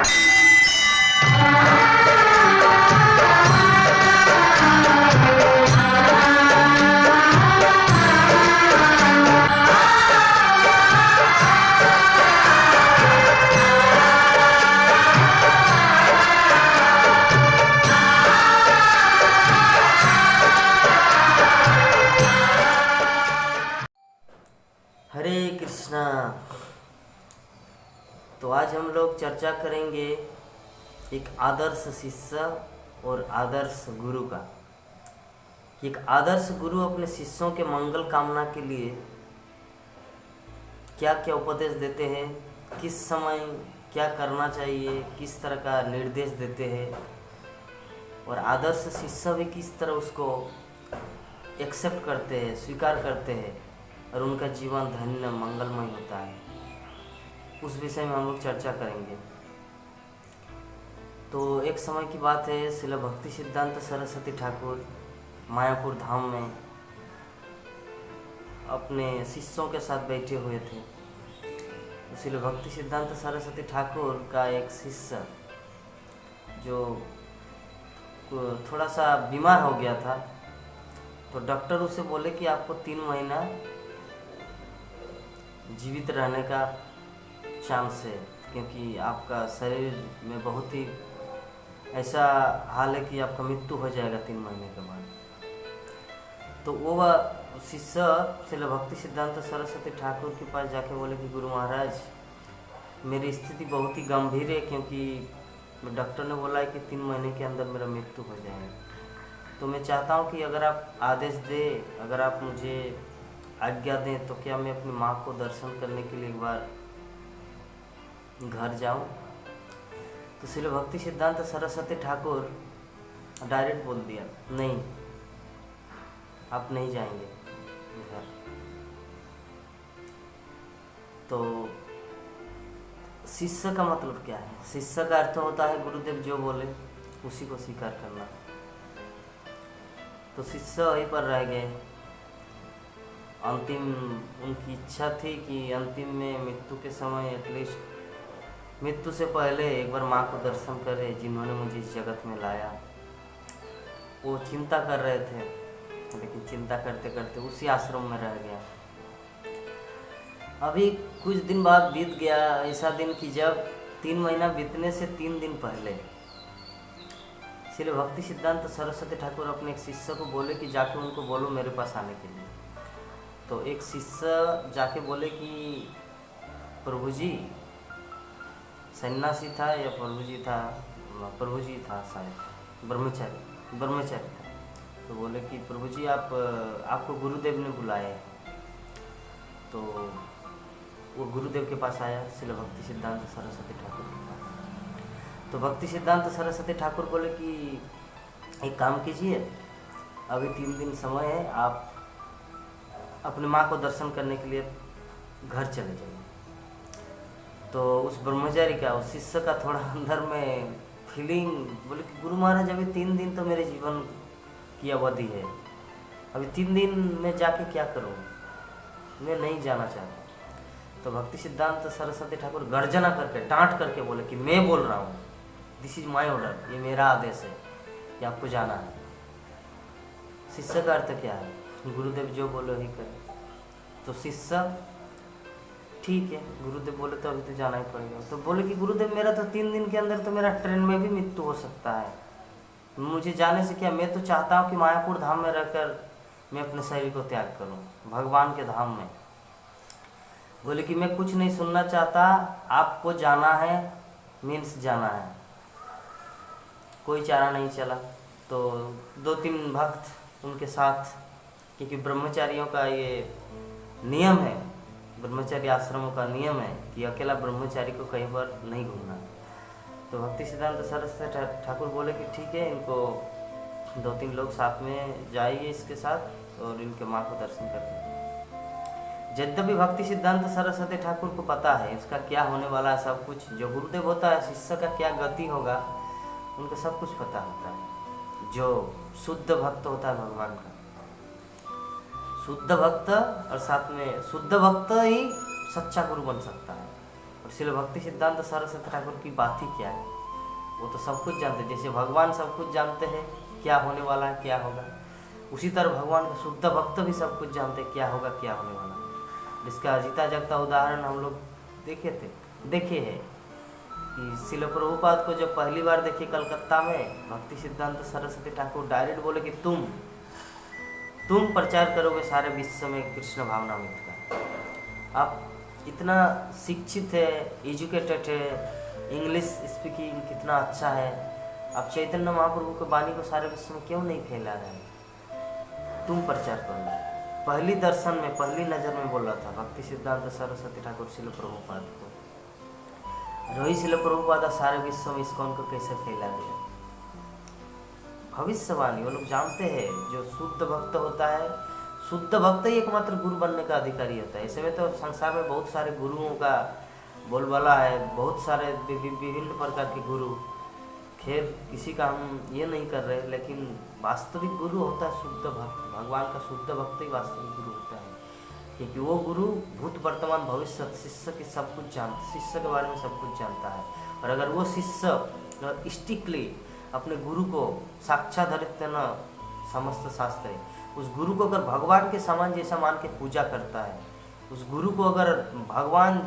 हरे कृष्णा। तो आज हम लोग चर्चा करेंगे एक आदर्श शिष्य और आदर्श गुरु का। एक आदर्श गुरु अपने शिष्यों के मंगल कामना के लिए क्या क्या उपदेश देते हैं, किस समय क्या करना चाहिए, किस तरह का निर्देश देते हैं, और आदर्श शिष्य भी किस तरह उसको एक्सेप्ट करते हैं, स्वीकार करते हैं और उनका जीवन धन्य मंगलमय होता है। उस विषय में हम लोग चर्चा करेंगे। तो एक समय की बात है, श्रील भक्ति सिद्धांत सरस्वती ठाकुर मायापुर धाम में अपने शिष्यों के साथ बैठे हुए थे। तो श्रील भक्ति सिद्धांत सरस्वती ठाकुर का एक शिष्य जो थोड़ा सा बीमार हो गया था, तो डॉक्टर उसे बोले कि आपको 3 महीना जीवित रहने का चांस है, क्योंकि आपका शरीर में बहुत ही ऐसा हाल है कि आपका मृत्यु हो जाएगा 3 महीने के बाद। तो वो शिष्य श्रील भक्ति सिद्धांत सरस्वती ठाकुर के पास जाके बोले कि गुरु महाराज, मेरी स्थिति बहुत ही गंभीर है, क्योंकि डॉक्टर ने बोला है कि 3 महीने के अंदर मेरा मृत्यु हो जाएगा। तो मैं चाहता हूँ कि अगर आप आदेश दें, अगर आप मुझे आज्ञा दें, तो क्या मैं अपनी माँ को दर्शन करने के लिए एक बार घर जाऊं। तो श्रील भक्ति सिद्धांत सरस्वती ठाकुर डायरेक्ट बोल दिया, नहीं, आप नहीं जाएंगे घर। तो शिष्य का मतलब क्या है? शिष्य का अर्थ होता है गुरुदेव जो बोले उसी को स्वीकार करना। तो शिष्य वहीं पर रह गए। अंतिम उनकी इच्छा थी कि अंतिम में मृत्यु के समय एटलीस्ट मृत्यु से पहले एक बार माँ को दर्शन करे, जिन्होंने मुझे इस जगत में लाया। वो चिंता कर रहे थे, लेकिन चिंता करते करते उसी आश्रम में रह गया। अभी कुछ दिन बाद बीत गया, ऐसा दिन कि जब 3 महीना बीतने से 3 दिन पहले श्री भक्ति सिद्धांत सरस्वती ठाकुर अपने एक शिष्य को बोले कि जाके उनको बोलो मेरे पास आने के लिए। तो एक शिष्य जाके बोले कि प्रभु जी, सन्यासी था या प्रभु जी था शायद, ब्रह्मचारी था। तो बोले कि प्रभु जी आपको गुरुदेव ने बुलाया है। तो वो गुरुदेव के पास आया, श्रील भक्ति सिद्धांत सरस्वती ठाकुर के पास। तो भक्ति सिद्धांत सरस्वती ठाकुर बोले कि एक काम कीजिए, अभी 3 दिन समय है, आप अपने माँ को दर्शन करने के लिए घर चले जाइए। तो उस ब्रह्मचारी का, उस शिष्य का थोड़ा अंदर में फीलिंग, बोले कि गुरु महाराज अभी 3 दिन तो मेरे जीवन की अवधि है, अभी 3 दिन में जाके क्या करूँ, मैं नहीं जाना चाहता। तो भक्ति सिद्धांत सरस्वती ठाकुर गर्जना करके, डांट करके बोले कि मैं बोल रहा हूँ, दिस इज माई ऑर्डर, ये मेरा आदेश है कि आपको जाना है। शिष्य का अर्थ क्या है? गुरुदेव जो बोले वही करे। तो शिष्य ठीक है, गुरुदेव बोले तो अभी तो जाना ही पड़ेगा। तो बोले कि गुरुदेव मेरा तो 3 दिन के अंदर तो मेरा ट्रेन में भी मृत्यु हो सकता है, मुझे जाने से क्या, मैं तो चाहता हूँ कि मायापुर धाम में रहकर मैं अपने शरीर को त्याग करूँ, भगवान के धाम में। बोले कि मैं कुछ नहीं सुनना चाहता, आपको जाना है मीन्स जाना है, कोई चारा नहीं चला। तो 2-3 भक्त उनके साथ, क्योंकि ब्रह्मचारियों का ये नियम है, ब्रह्मचारी आश्रमों का नियम है कि अकेला ब्रह्मचारी को कहीं पर नहीं घूमना। तो भक्ति सिद्धांत सरस्वती ठाकुर बोले कि ठीक है, इनको 2-3 लोग साथ में जाइए इसके साथ और इनके माँ को दर्शन करके। यद्यपि भक्ति सिद्धांत सरस्वती ठाकुर को पता है इसका क्या होने वाला है, सब कुछ जो गुरुदेव होता है, शिष्य का क्या गति होगा, उनको सब कुछ पता होता है। जो शुद्ध भक्त होता है भगवान का, शुद्ध भक्त, और साथ में शुद्ध भक्त ही सच्चा गुरु बन सकता है, और श्रील भक्ति सिद्धांत सरस्वती ठाकुर की बात ही क्या है, वो तो सब कुछ जानते हैं। जैसे भगवान सब कुछ जानते हैं क्या होने वाला है क्या होगा, उसी तरह भगवान का शुद्ध भक्त भी सब कुछ जानते हैं क्या होगा क्या होने वाला है। जिसका जीता जागता उदाहरण हम लोग देखे हैं कि श्रील प्रभुपाद को जब पहली बार देखे कलकत्ता में, भक्ति सिद्धांत सरस्वती ठाकुर डायरेक्ट बोले कि तुम प्रचार करोगे सारे विश्व में कृष्ण भावनामृत का। आप इतना शिक्षित है, एजुकेटेड है, इंग्लिश स्पीकिंग कितना अच्छा है, आप चैतन्य महाप्रभु के वाणी को सारे विश्व में क्यों नहीं फैला रहे हैं, तुम प्रचार करो। पहली दर्शन में पहली नज़र में बोल रहा था भक्ति सिद्धांत सरस्वती ठाकुर श्रील प्रभुपाद को। रोही श्रील प्रभुपाद सारे विश्व में इस्कॉन को कैसे फैला दिया। भविष्यवाणी वो लोग जानते हैं, जो शुद्ध भक्त होता है, शुद्ध भक्त ही एकमात्र गुरु बनने का अधिकारी होता है। ऐसे में तो संसार में बहुत सारे गुरुओं का बोलबाला है, बहुत सारे विभिन्न प्रकार के गुरु। खैर किसी का हम ये नहीं कर रहे, लेकिन वास्तविक गुरु होता है शुद्ध भक्त। भगवान का शुद्ध भक्त ही वास्तविक गुरु होता है, क्योंकि वो गुरु भूत वर्तमान भविष्य शिष्य की सब कुछ जानता, शिष्य के बारे में सब कुछ जानता है। और अगर वो शिष्य स्ट्रिक्टली अपने गुरु को साक्षाधरित न समस्त शास्त्र, उस गुरु को अगर भगवान के समान जैसा मान के पूजा करता है, उस गुरु को अगर भगवान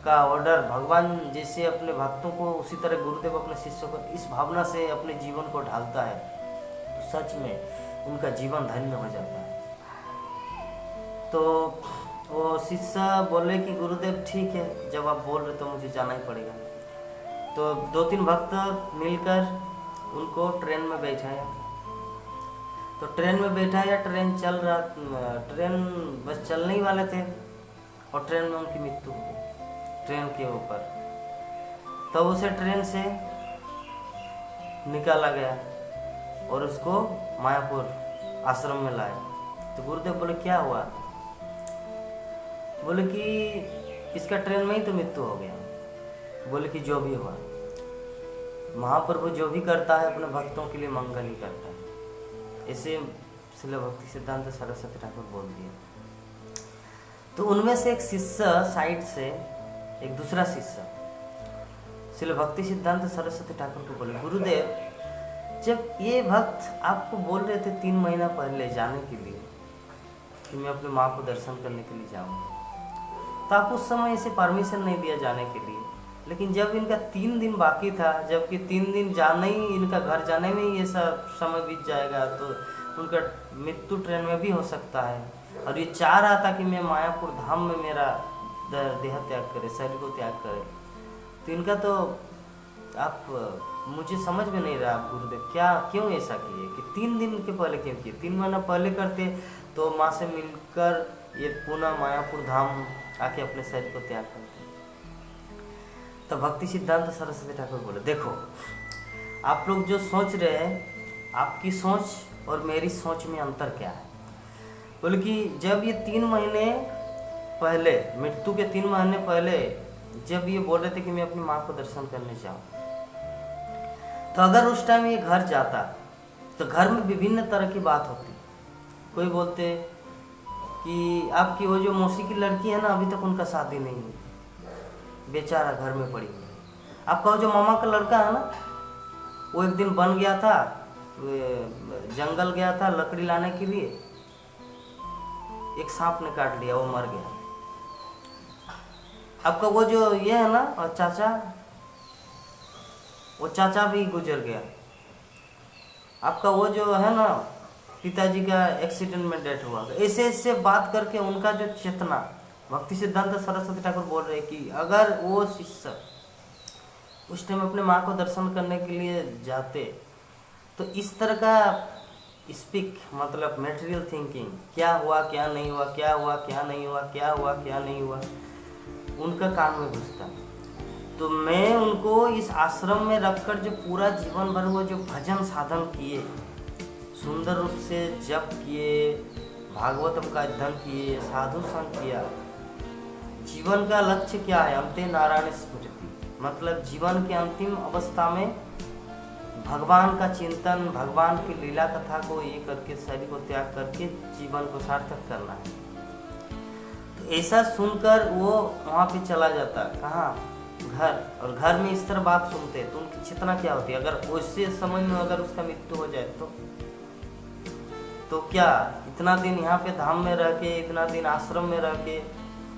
का ऑर्डर, भगवान जैसे अपने भक्तों को, उसी तरह गुरुदेव अपने शिष्यों को इस भावना से अपने जीवन को ढालता है, तो सच में उनका जीवन धन्य हो जाता है। तो वो शिष्य बोले कि गुरुदेव ठीक है, जब आप बोल रहे तो मुझे जाना ही पड़ेगा। तो 2-3 भक्त मिलकर उनको ट्रेन में बैठाया। तो ट्रेन में बैठाया, ट्रेन चल रहा, ट्रेन बस चलने ही वाले थे और ट्रेन में उनकी मृत्यु हो गई ट्रेन के ऊपर। तब उसे ट्रेन से निकाला गया और उसको मायापुर आश्रम में लाया। तो गुरुदेव बोले क्या हुआ? बोले कि इसका ट्रेन में ही तो मृत्यु हो गया। बोले कि जो भी हुआ, महाप्रभु जो भी करता है अपने भक्तों के लिए मंगल ही करता है। ऐसे श्रील भक्ति सिद्धांत सरस्वती ठाकुर बोल दिया। तो उनमें से एक शिष्य साइड से, एक दूसरा शिष्य श्रील भक्ति सिद्धांत सरस्वती ठाकुर को बोले, गुरुदेव जब ये भक्त आपको बोल रहे थे 3 महीना पहले जाने के लिए कि मैं अपने माँ को दर्शन करने के लिए जाऊँगा, तो आप उस समय इसे परमिशन नहीं दिया जाने के लिए। लेकिन जब इनका 3 दिन बाकी था, जबकि 3 दिन जाने ही, इनका घर जाने में ही ये सब समय बीत जाएगा, तो उनका मृत्यु ट्रेन में भी हो सकता है। और ये चाह रहा था कि मैं मायापुर धाम में मेरा देह त्याग करे, शरीर को त्याग करे। तो इनका तो आप मुझे समझ में नहीं रहा गुरुदेव क्या क्यों ऐसा किए कि 3 दिन के पहले क्यों किए? 3 महीना पहले करते तो माँ से मिलकर ये पुनः मायापुर धाम आके अपने शरीर को त्याग करते। तो भक्ति सिद्धांत सरस्वती ठाकुर बोले, देखो आप लोग जो सोच रहे हैं, आपकी सोच और मेरी सोच में अंतर क्या है। बोले कि जब ये 3 महीने पहले, मृत्यु के 3 महीने पहले जब ये बोल रहे थे कि मैं अपनी माँ को दर्शन करने जाऊँ, तो अगर उस टाइम ये घर जाता तो घर में विभिन्न तरह की बात होती। कोई बोलते कि आपकी वो जो मौसी की लड़की है ना, अभी तक उनका शादी नहीं है, बेचारा घर में पड़ी हुई है। आपका वो जो मामा का लड़का है ना, वो एक दिन बन गया था, जंगल गया था लकड़ी लाने के लिए, एक सांप ने काट लिया, वो मर गया। आपका वो जो ये है ना और चाचा, वो चाचा भी गुजर गया। आपका वो जो है ना पिताजी का एक्सीडेंट में डेथ हुआ। ऐसे ऐसे बात करके उनका जो चेतना, भक्ति सिद्धांत सरस्वती ठाकुर बोल रहे हैं कि अगर वो शिष्य उस टाइम अपने माँ को दर्शन करने के लिए जाते तो इस तरह का स्पीक, मतलब मटेरियल थिंकिंग, क्या हुआ क्या नहीं हुआ, क्या हुआ क्या नहीं हुआ, क्या हुआ क्या नहीं हुआ, उनका कान में घुसता। तो मैं उनको इस आश्रम में रखकर जो पूरा जीवन भर वो जो भजन साधन किए, सुंदर रूप से जप किए, भागवतम का अध्ययन किए, साधु संग किया, जीवन का लक्ष्य क्या है? अंते नारायण स्मृति, मतलब जीवन के अंतिम अवस्था में भगवान का चिंतन, भगवान की लीला कथा को ये करके, शरीर को त्याग करके जीवन को सार्थक करना है। तो ऐसा सुनकर वो वहाँ पे चला जाता, कहाँ, घर, और घर में इस तरह बात सुनते तो उनकी चेतना क्या होती। अगर उसी समय में अगर उसका मृत्यु हो जाए तो क्या इतना दिन यहाँ पे धाम में रह के, इतना दिन आश्रम में रह के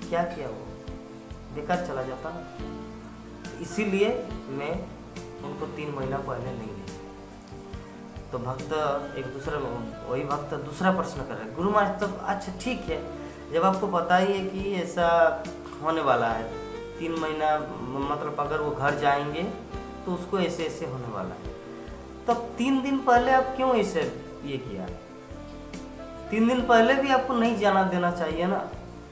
क्या किया, वो बेकार चला जाता ना। इसीलिए मैं उनको 3 महीना पहले नहीं भेजा। तो भक्त एक दूसरे, वही भक्त दूसरा प्रश्न कर रहे, गुरु महाराज तो अच्छा ठीक है, जब आपको पता ही है कि ऐसा होने वाला है, 3 महीना मतलब अगर वो घर जाएंगे तो उसको ऐसे ऐसे होने वाला है, तब 3 दिन पहले आप क्यों ऐसे ये किया? 3 दिन पहले भी आपको नहीं जाना देना चाहिए ना,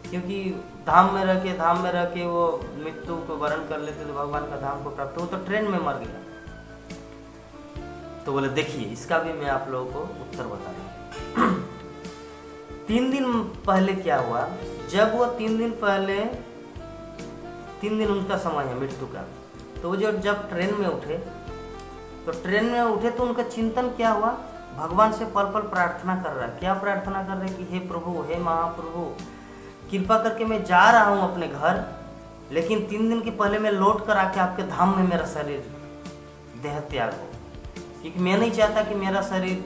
क्योंकि धाम में रह के वो मृत्यु को वरण कर लेते तो भगवान का धाम को प्राप्त, वो तो ट्रेन में मर गया। तो बोले देखिए इसका भी मैं आप लोगों को उत्तर बता रहा हूँ। 3 दिन पहले क्या हुआ, जब वो 3 दिन पहले, 3 दिन उनका समय है मृत्यु का, तो वो जब ट्रेन में उठे तो उनका चिंतन क्या हुआ, भगवान से पल पल प्रार्थना कर रहा है। क्या प्रार्थना कर रहे हैं कि हे प्रभु, हे महाप्रभु, कृपा करके मैं जा रहा हूँ अपने घर, लेकिन 3 दिन के पहले मैं लौट कर आके आपके धाम में मेरा शरीर देह त्याग हो, क्योंकि मैं नहीं चाहता कि मेरा शरीर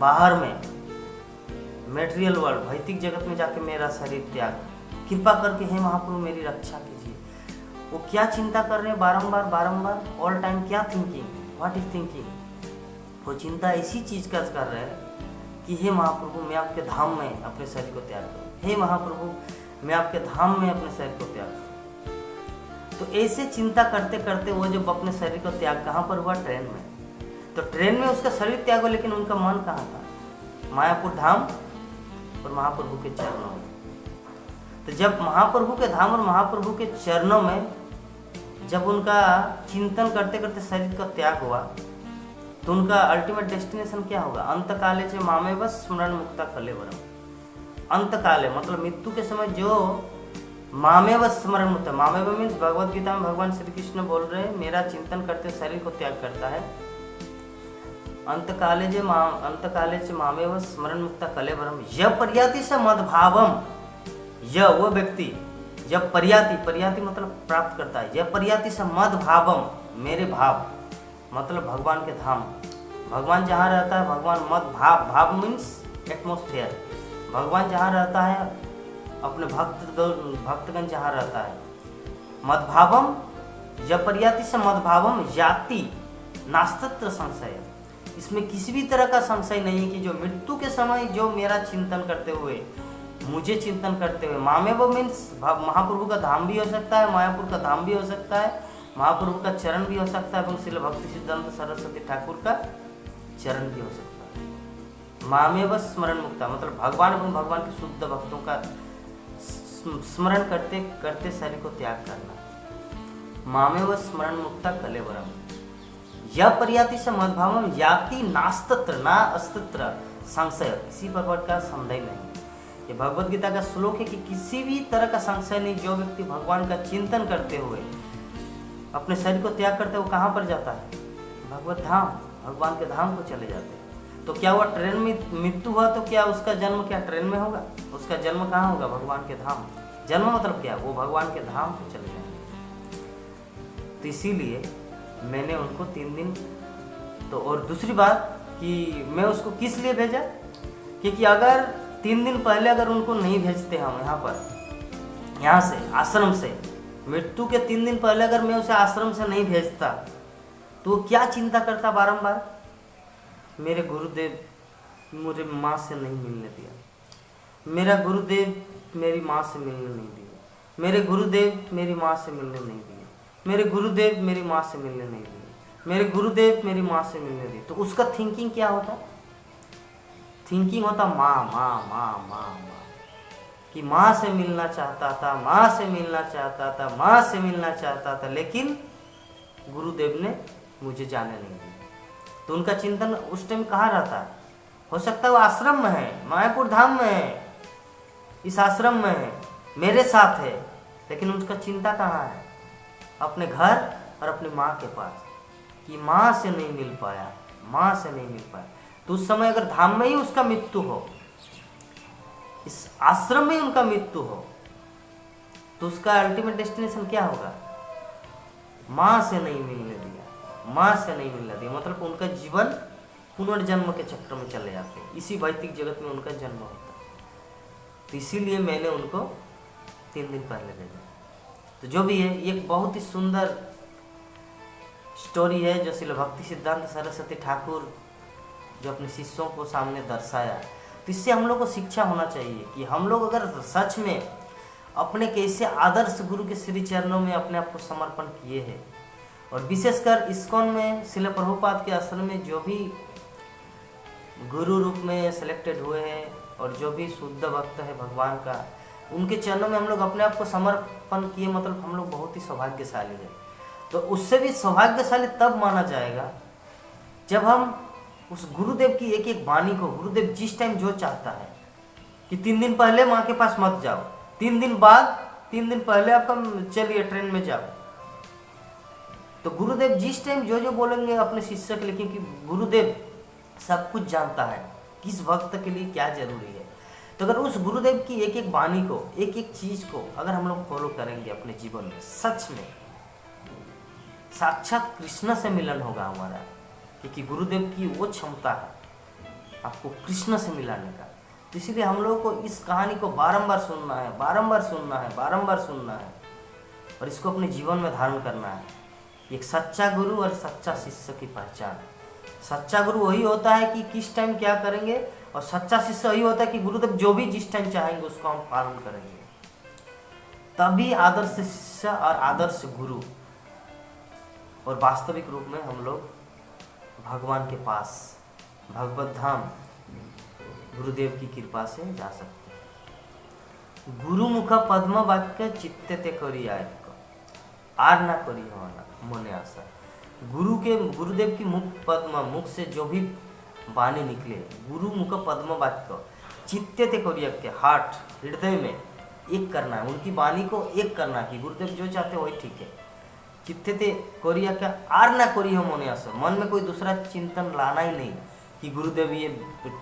बाहर में मेटेरियल वर्ल्ड, भौतिक जगत में जाके मेरा शरीर त्याग। कृपा करके हे महाप्रभु मेरी रक्षा कीजिए। वो क्या चिंता कर रहे हैं बारंबार ऑल टाइम, क्या थिंकिंग, व्हाट इज थिंकिंग, वो चिंता इसी चीज का कर रहे हैं कि हे महाप्रभु मैं आपके धाम में अपने शरीर को त्याग करूँ, हे महाप्रभु मैं आपके धाम में अपने शरीर को त्याग करूँ। तो ऐसे चिंता करते करते वो जब अपने शरीर को त्याग कहाँ पर हुआ, ट्रेन में। तो ट्रेन में उसका शरीर त्याग हो, लेकिन उनका मन कहाँ था, मायापुर धाम और महाप्रभु के चरणों में। तो जब महाप्रभु के धाम और महाप्रभु के चरणों में जब उनका चिंतन करते करते शरीर का त्याग हुआ, तो उनका अल्टीमेट डेस्टिनेशन क्या होगा, अंतकाले च मामेव स्मरण मुक्ता कलेवरम। अंतकाले मतलब मृत्यु के समय जो मामेव स्मरण मुक्ता, मामेव मीन्स भगवद गीता में भगवान श्री कृष्ण बोल रहे हैं मेरा चिंतन करते शरीर को त्याग करता है। अंतकाले च मामेव स्मरण मुक्ता कलेवरम य पर्याति स मद्भावम। यह वो व्यक्ति जब पर्याति मतलब प्राप्त करता है, यह पर्याति स मद्भावम मेरे भाव मतलब भगवान के धाम, भगवान जहाँ रहता है, भगवान मद भाव मीन्स एटमोस्फेयर, भगवान जहाँ रहता है अपने भक्तगण जहाँ रहता है। मद्भावम जब पर्याति से मद्भावम याति नास्तत्र संशय, इसमें किसी भी तरह का संशय नहीं है कि जो मृत्यु के समय जो मेरा चिंतन करते हुए, मुझे चिंतन करते हुए, मामेव मीन्स महाप्रभु का धाम भी हो सकता है, मायापुर का धाम भी हो सकता है, महाप्रभु का चरण भी हो सकता है, एवं श्रील भक्ति सिद्धांत सरस्वती ठाकुर का चरण भी हो सकता है। मामेव स्मरण मुक्ता मतलब भगवान एवं भगवान के शुद्ध भक्तों का स्मरण करते करते शरीर को त्याग करना। मामेव स्मरण मुक्ता कलेवरम यह पर्याति से मद्भावम याति नास्तत्र ना अस्तित्र संशय, इसी पर का संदेह नहीं। ये भगवद गीता का श्लोक है कि किसी भी तरह का संशय नहीं, जो व्यक्ति भगवान का चिंतन करते हुए अपने शरीर को त्याग करते वो कहाँ पर जाता है, भगवत धाम, भगवान के धाम को चले जाते हैं। तो क्या हुआ, ट्रेन में मृत्यु हुआ तो क्या उसका जन्म क्या ट्रेन में होगा, उसका जन्म कहाँ होगा, भगवान के धाम। जन्म मतलब क्या, वो भगवान के धाम को चले जाएंगे। तो इसीलिए मैंने उनको 3 दिन तो, और दूसरी बात कि मैं उसको किस लिए भेजा, क्योंकि अगर 3 दिन पहले अगर उनको नहीं भेजते हम यहाँ पर, यहाँ से आश्रम से, मृत्यु के 3 दिन पहले अगर मैं उसे आश्रम से नहीं भेजता तो वो क्या चिंता करता बारंबार, मेरे गुरुदेव मुझे माँ से नहीं मिलने दिया, मेरा गुरुदेव मेरी माँ से मिलने नहीं दिया, मेरे गुरुदेव मेरी माँ से मिलने नहीं दिया, मेरे गुरुदेव मेरी माँ से मिलने नहीं दिए, मेरे गुरुदेव मेरी माँ से मिलने दिए। तो उसका थिंकिंग क्या होता, थिंकिंग होता माँ माँ माँ माँ माँ, कि माँ से मिलना चाहता था, माँ से मिलना चाहता था, माँ से मिलना चाहता था, लेकिन गुरुदेव ने मुझे जाने नहीं दिया। तो उनका चिंतन उस टाइम कहाँ रहता है, हो सकता है वो आश्रम में है, मायापुर धाम में है, इस आश्रम में है, मेरे साथ है, लेकिन उसका चिंता कहाँ है, अपने घर और अपनी माँ के पास, कि माँ से नहीं मिल पाया, माँ से नहीं मिल पाया। तो उस समय अगर धाम में ही उसका मृत्यु हो, इस आश्रम में उनका मृत्यु हो, तो उसका अल्टीमेट डेस्टिनेशन क्या होगा? माँ से नहीं मिलने दिया, माँ से नहीं मिलने दिया, मतलब उनका जीवन पुनर्जन्म के चक्र में चले जाते हैं, इसी भौतिक जगत में उनका जन्म होता है। तो इसीलिए मैंने उनको 3 दिन पहले भेजा। तो जो भी है, एक बहुत ही सुंदर स्टोरी है जो श्रील भक्ति सिद्धांत सरस्वती ठाकुर जो अपने शिष्यों को सामने दर्शाया। तो इससे हम लोग को शिक्षा होना चाहिए कि हम लोग अगर सच में अपने कैसे आदर्श गुरु के श्री चरणों में अपने आप को समर्पण किए हैं, और विशेषकर इस्कॉन में श्रील प्रभुपाद के आश्रम में जो भी गुरु रूप में सिलेक्टेड हुए हैं और जो भी शुद्ध भक्त है भगवान का, उनके चरणों में हम लोग अपने आप को समर्पण किए, मतलब हम लोग बहुत ही सौभाग्यशाली है। तो उससे भी सौभाग्यशाली तब माना जाएगा जब हम उस गुरुदेव की एक एक वाणी को, गुरुदेव जिस टाइम जो चाहता है कि 3 दिन पहले माँ के पास मत जाओ, 3 दिन बाद, 3 दिन पहले आपका चलिए ट्रेन में जाओ, तो गुरुदेव जिस टाइम जो जो बोलेंगे अपने शिष्य के लिए, क्योंकि गुरुदेव सब कुछ जानता है किस भक्त के लिए क्या जरूरी है। तो अगर उस गुरुदेव की एक एक वाणी को, एक एक चीज को अगर हम लोग फॉलो करेंगे अपने जीवन में, सच में साक्षात कृष्ण से मिलन होगा हमारा, क्योंकि गुरुदेव की वो क्षमता है आपको कृष्ण से मिलाने का। तो इसीलिए हम लोगों को इस कहानी को बारंबार सुनना है, बारंबार सुनना है, बारंबार सुनना है, और इसको अपने जीवन में धारण करना है। एक सच्चा गुरु और सच्चा शिष्य की पहचान। सच्चा गुरु वही होता है कि किस टाइम क्या करेंगे, और सच्चा शिष्य वही होता है कि गुरुदेव जो भी जिस टाइम चाहेंगे उसको हम पालन करेंगे। तभी आदर्श शिष्य और आदर्श गुरु और वास्तविक रूप में हम लोग भगवान के पास, भगवत धाम, गुरुदेव की कृपा से जा सकते हैं। गुरु मुख पद्म वाक्य चित्ते ते करी आय आर ना करी होना मने आशा। गुरुदेव की मुख से जो भी वाणी निकले, गुरु मुख पद्म वाक्य चित्ते ते करी, हार्ट, हृदय में एक करना है, उनकी वाणी को एक करना है कि गुरुदेव जो चाहते वही ठीक है। चित्ते ते कोरिया क्या आर ना कोरी हो मने आसो, मन में कोई दूसरा चिंतन लाना ही नहीं कि गुरुदेव ये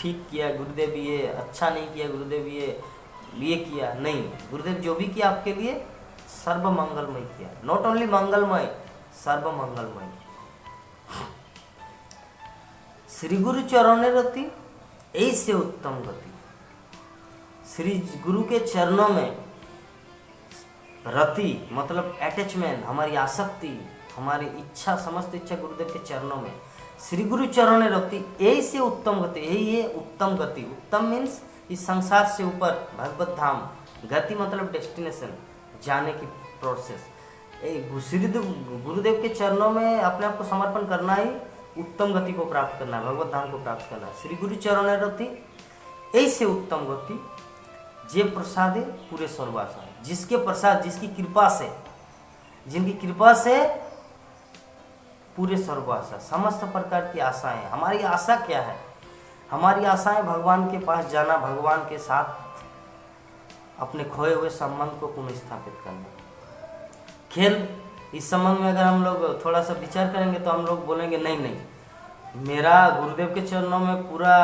ठीक किया, गुरुदेव ये अच्छा नहीं किया, गुरुदेव ये किया, नहीं। गुरुदेव जो भी किया आपके लिए सर्व मंगलमय किया, नॉट ओनली मंगलमय, सर्व मंगलमय। श्री गुरु चरणों रति ऐसे उत्तम गति। श्री गुरु के चरणों में रति मतलब अटैचमेंट, हमारी आसक्ति, हमारी इच्छा, समस्त इच्छा गुरुदेव के चरणों में। श्री गुरु चरण रति ऐसे उत्तम गति, यही है उत्तम गति। उत्तम मीन्स इस संसार से ऊपर भगवत धाम, गति मतलब डेस्टिनेशन, जाने की प्रोसेस। श्री गुरुदेव के चरणों में अपने आप को समर्पण करना ही उत्तम गति को प्राप्त करना है, भगवत धाम को प्राप्त करना है। श्री गुरु चरण रति ऐसे उत्तम गति जे प्रसादे पूरे सर्वासा, जिसके प्रसाद, जिसकी कृपा से, जिनकी कृपा से पूरे सर्वासा, समस्त प्रकार की आशाएं। हमारी आशा क्या है? हमारी आशाएं भगवान के पास जाना, भगवान के साथ अपने खोए हुए संबंध को पुनर्स्थापित करना। खेल इस संबंध में अगर हम लोग थोड़ा सा विचार करेंगे तो हम लोग बोलेंगे नहीं नहीं, मेरा गुरुदेव के चरणों में पूरा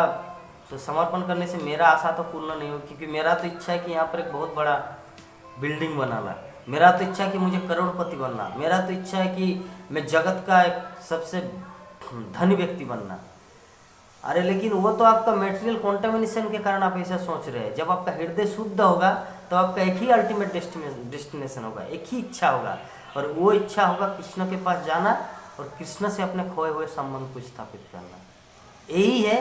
समर्पण करने से मेरा आशा तो पूर्ण नहीं हो, क्योंकि मेरा तो इच्छा है कि यहाँ पर एक बहुत बड़ा बिल्डिंग बनाना, मेरा तो इच्छा है कि मुझे करोड़पति बनना, मेरा तो इच्छा है कि मैं जगत का एक सबसे धनी व्यक्ति बनना। अरे लेकिन वो तो आपका मेटेरियल कॉन्टेमिनेशन के कारण आप ऐसा सोच रहे हैं। जब आपका हृदय शुद्ध होगा तो आपका एक ही अल्टीमेट डेस्टिनेशन होगा, एक ही इच्छा होगा, और वो इच्छा होगा कृष्ण के पास जाना और कृष्ण से अपने खोए हुए संबंध को स्थापित करना। यही है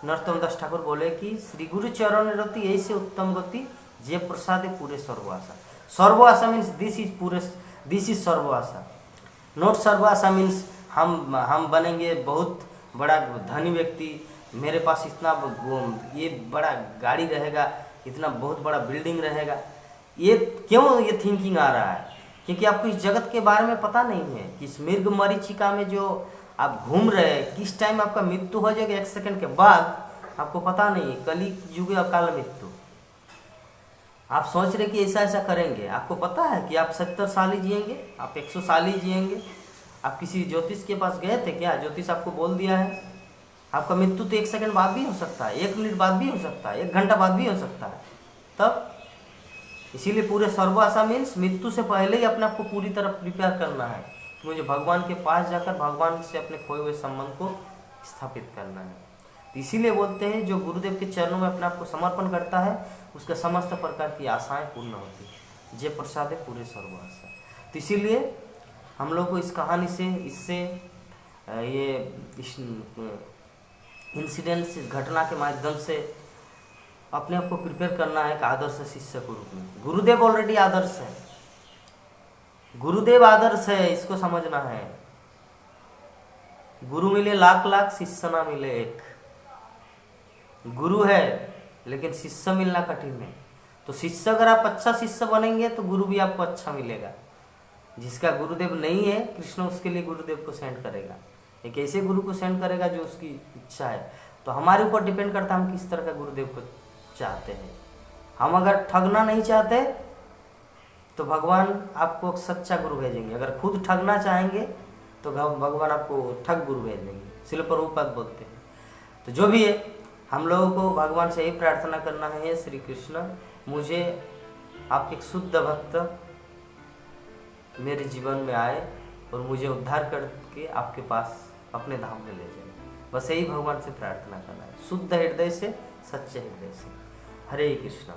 नरोत्तम दास ठाकुर बोले कि श्री गुरु चरण रति ऐसे उत्तम गति जे प्रसादे पूरे सर्वासा। सर्वासा मीन्स दिस इज सर्वासा, नॉट सर्वासा मीन्स हम बनेंगे बहुत बड़ा धनी व्यक्ति, मेरे पास इतना ये बड़ा गाड़ी रहेगा, इतना बहुत बड़ा बिल्डिंग रहेगा। ये क्यों ये थिंकिंग आ रहा है? क्योंकि आपको इस जगत के बारे में पता नहीं है कि इस मृग मरीचिका में जो आप घूम रहे हैं, किस टाइम आपका मृत्यु हो जाएगा, 1 सेकंड के बाद आपको पता नहीं है। कली युग अकाल मृत्यु। आप सोच रहे कि ऐसा ऐसा करेंगे, आपको पता है कि आप 70 साल ही जिएंगे, आप 100 साल ही जिएंगे। आप किसी ज्योतिष के पास गए थे क्या? ज्योतिष आपको बोल दिया है आपका मृत्यु तो 1 सेकंड बाद भी हो सकता है, 1 मिनट बाद भी हो सकता है, 1 घंटा बाद भी हो सकता है। तब इसीलिए पूरे सर्वआशा मीन्स मृत्यु से पहले ही अपने आप को पूरी तरह प्रिपेयर करना है कि मुझे भगवान के पास जाकर भगवान से अपने खोए हुए संबंध को स्थापित करना है। तो इसीलिए बोलते हैं जो गुरुदेव के चरणों में अपने आप को समर्पण करता है उसका समस्त प्रकार की आशाएं पूर्ण होती है। जय प्रसाद है पूरे सर्वआशा। तो इसीलिए हम लोग को इस कहानी से, इससे ये इस इंसिडेंट, इस घटना के माध्यम से अपने आप को प्रिपेयर करना है एक आदर्श शिष्य के रूप में। गुरुदेव ऑलरेडी आदर्श है, गुरुदेव आदर्श है, इसको समझना है। गुरु मिले लाख लाख, शिष्य ना मिले एक। गुरु है लेकिन शिष्य मिलना कठिन है। तो शिष्य, अगर आप अच्छा शिष्य बनेंगे तो गुरु भी आपको अच्छा मिलेगा। जिसका गुरुदेव नहीं है, कृष्ण उसके लिए गुरुदेव को सेंड करेगा, एक ऐसे गुरु को सेंड करेगा जो उसकी इच्छा है। तो हमारे ऊपर डिपेंड करता है हम किस तरह का गुरुदेव को चाहते हैं। हम अगर ठगना नहीं चाहते तो भगवान आपको सच्चा गुरु भेजेंगे। अगर खुद ठगना चाहेंगे तो भगवान आपको ठग गुरु भेज देंगे। श्रील प्रभुपाद बोलते हैं। तो जो भी है, हम लोगों को भगवान से यही प्रार्थना करना है, श्री कृष्ण मुझे आपके शुद्ध भक्त मेरे जीवन में आए और मुझे उद्धार करके आपके पास अपने धाम में ले जाए। बस यही भगवान से प्रार्थना करना है, शुद्ध हृदय से, सच्चे हृदय से। हरे कृष्ण।